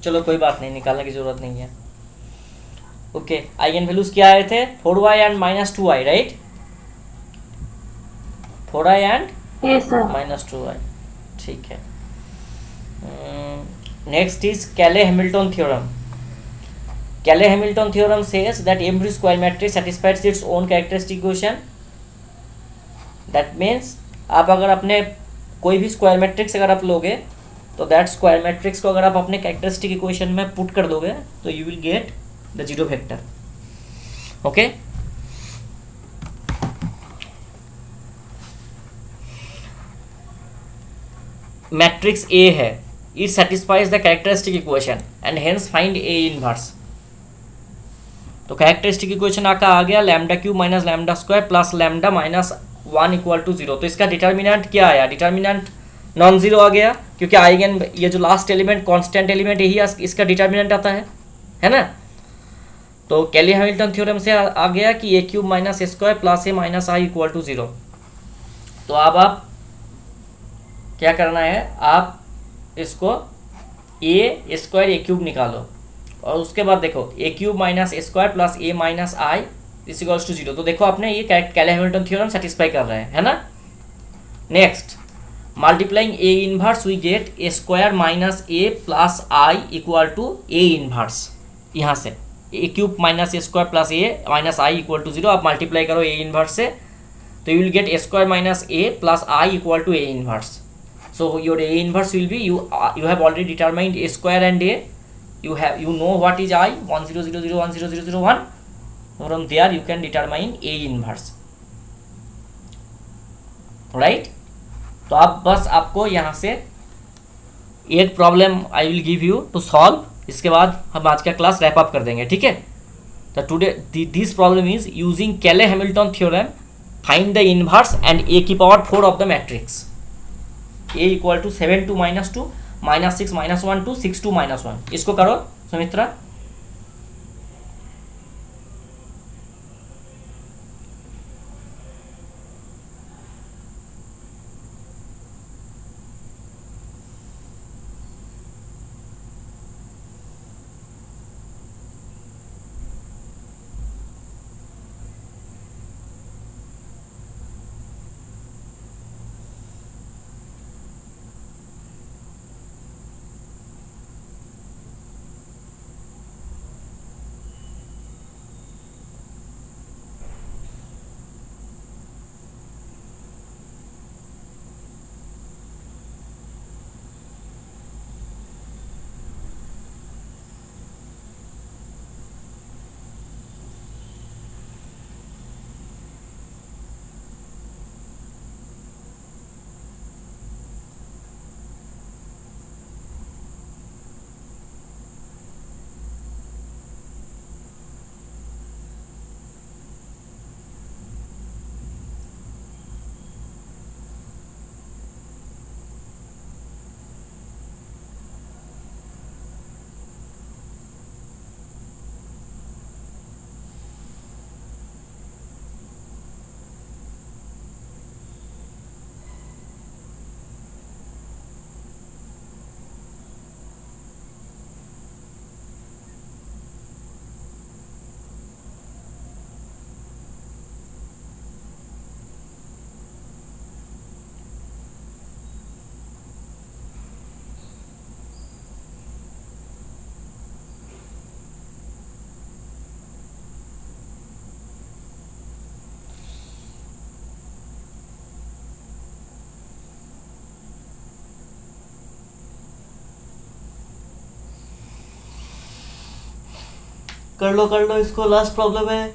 चलो कोई बात नहीं, निकालने की जरूरत नहीं है। ओके, आइगन वैल्यूज क्या आए थे? 4y and -2y, right? 4y and Yes, sir. -2y, ठीक है। नेक्स्ट इज कैले हैमिल्टन थ्योरम। कैले Hamilton theorem says that every square matrix satisfies its own characteristic equation. That means आप अगर अपने कोई भी स्क्वायर मैट्रिक्स अगर आप लोगे, तो दैट स्क्वायर मैट्रिक्स को अगर आप अपने कैरेक्टरिस्टिक इक्वेशन में पुट कर दोगे तो you will get the zero vector. Okay, matrix A है, it satisfies the characteristic equation and hence find A inverse. तो कैरेक्टरिस्टिक इक्वेशन आपका आ गया lambda cube minus lambda square plus lambda minus 1 equal to 0। तो इसका determinant क्या आया? Determinant non zero आ गया, क्योंकि आइगन ये जो लास्ट एलिमेंट कांस्टेंट एलिमेंट यही इसका डिटर्मिनेंट आता है ना। तो कैली हैमिल्टन थ्योरम से आ गया कि A cube minus A square plus A minus I equal to 0। तो अब आप क्या करना है, आप इसको ए स्क्वायर ए क्यूब निकालो और उसके बाद देखो A cube minus A square plus A minus I is equals to 0। तो देखो आपने ये कैली हैमिल्टन थ्योरम सेटिस्फाई कर रहे हैं, है ना। Next, multiplying A inverse we get A square minus A plus I equal to A inverse. यहाँ से A cube minus A square plus A minus I equal to 0 आप मल्टीप्लाई करो A inverse से, तो you will get A square minus A plus I equal to A inverse. So your A inverse will be you have already determined A square and A. You know what is I 1 0 0 0 1 0 0 0 1. From there you can determine A inverse. Right? तो आप बस आपको यहाँ से एक problem I will give you to solve, इसके बाद हम आज का क्लास रैप अप कर देंगे, ठीक है। तो today this problem is using Cayley Hamilton theorem find the inverse and A की power 4 of the matrix A equal to 7 2 -2 -6 -1 2 6 2 -1। इसको करो सुमित्रा। कर लो इसको, लास्ट प्रॉब्लम है।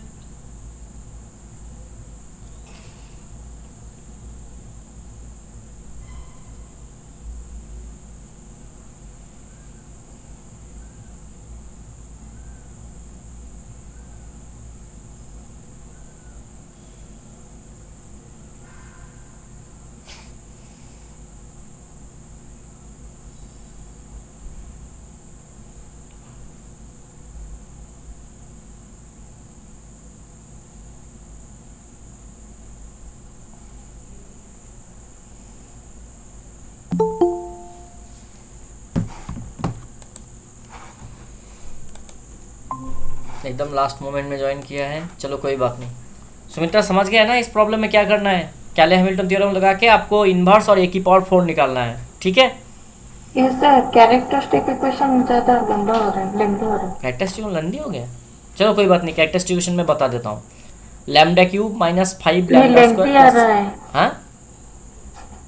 एकदम लास्ट मोमेंट में ज्वाइन किया है, चलो कोई बात नहीं। सुमित्रा समझ गया ना इस प्रॉब्लम में क्या करना है? कैले हैमिल्टन थ्योरम लगा के आपको इनवर्स और a की पावर 4 निकालना है, ठीक है? यस सर, कैरेक्टरिस्टिक इक्वेशन ज़्यादा लंबा हो रहा है, लेंथी हो रहा है। कैरेक्टरिस्टिक लंबी हो गया, चलो कोई बात नहीं, कैरेक्टरिस्टिक इक्वेशन में बता देता हूँ। लैम्डा क्यूब माइनस 5 नहीं, लैम्डा लेंथी आ स्क्वायर, रहा है, हाँ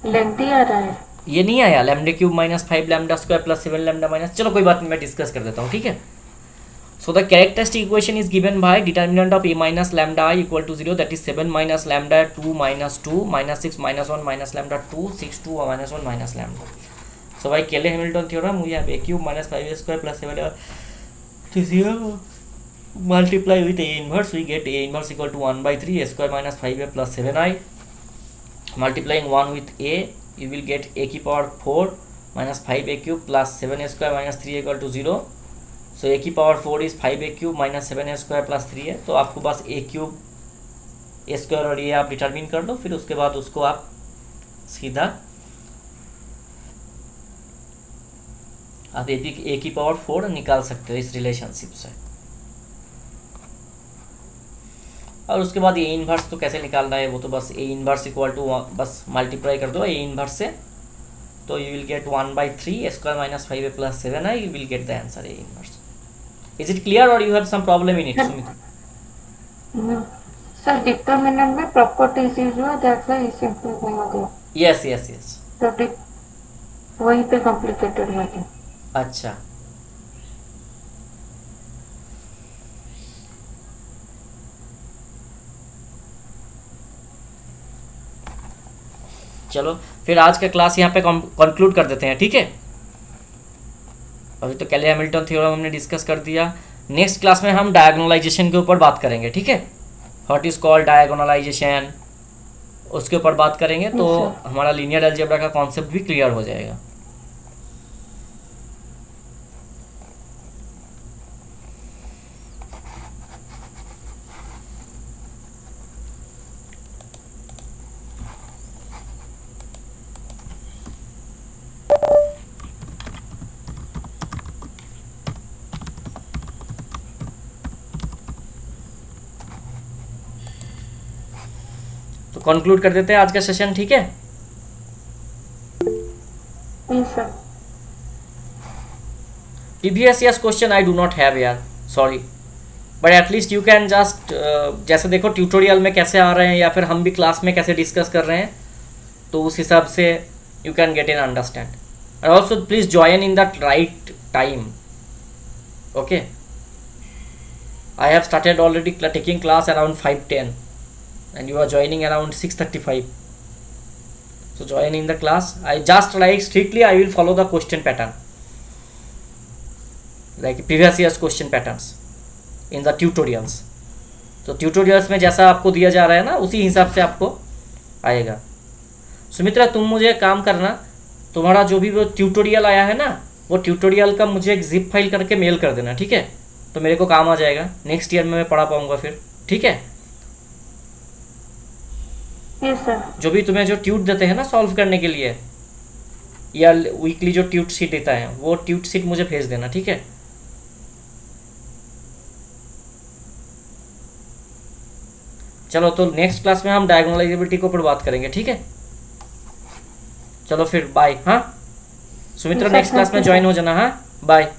लेंथी आ रहा है। ये नहीं आया, lambda cube minus 5 lambda square plus 7 lambda minus, चलो कोई बात नहीं, मैं डिस्कस कर देता हूँ, ठीक है? So the characteristic equation is given by determinant of a minus lambda I equal to 0, that is 7 minus lambda 2 minus 2 minus 6 minus 1 minus lambda 2 6 2 minus 1 minus lambda. So by Cayley Hamilton theorem we have a cube minus 5a square plus 7 to 0 multiply with a inverse, we get a inverse equal to 1 by 3 a square minus 5a plus 7i. Multiplying 1 with a, you will get a की power 4 minus 5a cube plus 7a square minus 3 equal to 0. सो ए की power 4 is 5a cube minus 7a square plus 3 है, तो आपको बस a cube a square और ये आप determine कर दो, फिर उसके बाद उसको आप सीधा आप a की पावर 4 निकाल सकते हो इस रिलेशनशिप से। और उसके बाद a इनवर्स तो कैसे निकालना है, वो तो बस a इनवर्स इक्वल टू बस मल्टीप्लाई कर दो a इनवर्स से, तो you will gate 1 by 3 a square minus 5a plus 7i, you will get the answer a inverse. Is it clear or you have some problem in it, Sumit? Sir determinant में properties use हुआ, that's why simplify हो गया। yes तो वहीं पे complicated हो गया। अच्छा, चलो फिर आज का क्लास यहाँ पे कंक्लूड कर देते हैं, ठीक है? अभी तो कैले हैमिल्टन थ्योरम हमने डिस्कस कर दिया। नेक्स्ट क्लास में हम डायगोनलाइजेशन के ऊपर बात करेंगे, ठीक है? व्हाट इज कॉल्ड डायगोनलाइजेशन, उसके ऊपर बात करेंगे, तो हमारा लीनियर अलजेब्रा का कॉन्सेप्ट भी क्लियर हो जाएगा। तो कंक्लूड कर देते हैं आज का सेशन, ठीक है? Sir previous years question I do not have यार, sorry, but at least you can just जैसे देखो ट्यूटोरियल में कैसे आ रहे हैं या फिर हम भी क्लास में कैसे डिस्कस कर रहे हैं, तो उस हिसाब से you can get an understand. And also please join in that right time, okay? I have started already taking class around 5:10 and you are joining around 6:35, so join in the class. I just like strictly I will follow the question pattern like previous year's question patterns in the tutorials. So tutorials में जैसा आपको दिया जा रहा है ना, उसी हिसाब से आपको आएगा। सुमित्रा तुम मुझे काम करना, तुम्हारा जो भी वो ट्यूटोरियल आया है ना, वो ट्यूटोरियल का मुझे एक जिप फाइल करके मेल कर देना, ठीक है? तो मेरे को काम आ जाएगा, नेक्स्ट ईयर में मैं पढ़ा पाऊंगा फिर, ठीक है? Yes sir. जो भी तुम्हें जो ट्यूट देते हैं ना सॉल्व करने के लिए, या वीकली जो ट्यूट शीट देता है, वो ट्यूट शीट मुझे भेज देना, ठीक है? चलो तो नेक्स्ट क्लास में हम डायगोनलाइजेबिलिटी के ऊपर बात करेंगे, ठीक है? चलो फिर बाय। हाँ सुमित्रा, नेक्स्ट क्लास में ज्वाइन हो जाना। हाँ बाय।